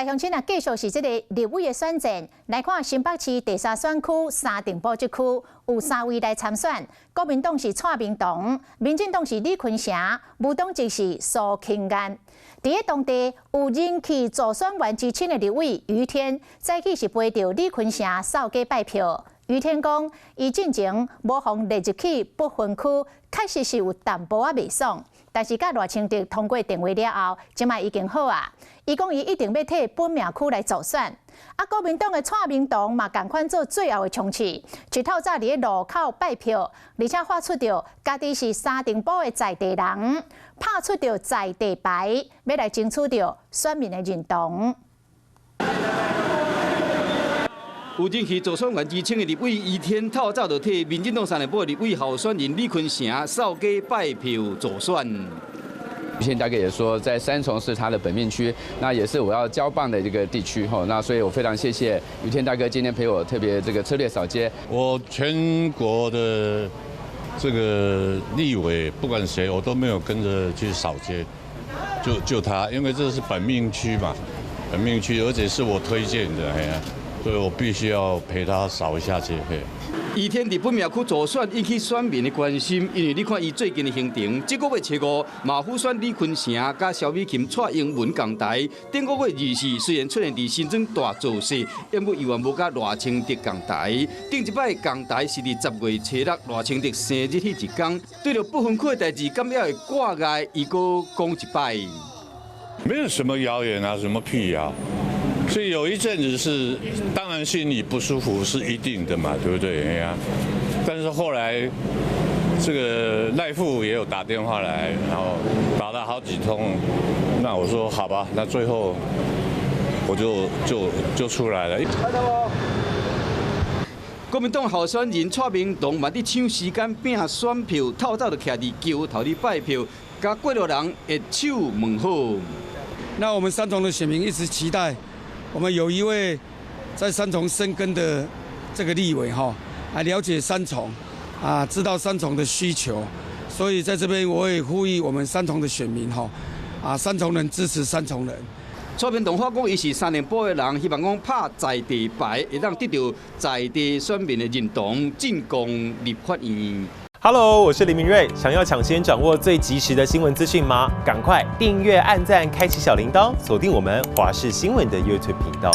来乡亲啊，继续是这个立委的选战。来看新北市第3选区沙丁堡这区有3位来参选，国民党是蔡明东，民进党是李坤城，无党籍是苏庆安。伫个当地有人气助选员之称的立委于天，早起是陪着李坤城扫街拜票。于天讲，伊进前无妨列入去不分区，确实是有淡薄仔袂爽。但是甲赖清德通过电话了后，即卖已经好啊。伊讲伊一定要替本命区来助选。啊，国民党的蔡明东嘛，共款做最后的冲刺，去透早伫个路口拜票，而且发出着家己是沙丁堡的在地人，拍出着在地牌，要来争取着选民的认同。有人气助选员之称的立委于天透早就替民进党沙丁堡立委候选人李坤城扫街拜票助选。于天大哥也说，在三重是他的本命区，那也是我要交棒的这个地区哈。那所以我非常谢谢于天大哥今天陪我特别这个策略扫街。我全国的这个立委，不管谁，我都没有跟着去扫街，就他，因为这是本命区嘛，本命区，而且是我推荐的，哎呀。所以我必须要陪他扫一下街。于天伫本命区助选引起选民的关心，因为你看伊最近的行程，这个月初5马虎选李坤城甲萧美琴蔡英文共台，顶个月24虽然出现伫新庄大造势，因为伊原无甲赖清德共台。顶一摆共台是伫10月初6赖清德生日迄一天，对着不分区的代志，敢要会挂碍，伊阁讲一摆。没有什么谣言啊，什么辟谣。所以有一阵子是，当然心里不舒服是一定的嘛，对不对？哎呀，但是后来这个赖副也有打电话来，然后打了好几通，那我说好吧，那最后我就出来了。国民党候选人蔡明东嘛伫抢时间拼选票，透早就徛伫桥头伫拜票，甲过路人一手问好。那我们三重的选民一直期待。我们有一位在三重深耕的这个立委哈，来了解三重，啊，知道三重的需求，所以在这边我也呼吁我们三重的选民哈，啊，三重人支持三重人。蔡明东话讲，伊是沙丁堡的人，希望讲拍在地牌，会当得到在地选民的认同，进攻立法院。Hello， 我是林明瑞。想要抢先掌握最及时的新闻资讯吗？赶快订阅、按赞、开启小铃铛，锁定我们华视新闻的 YouTube 频道。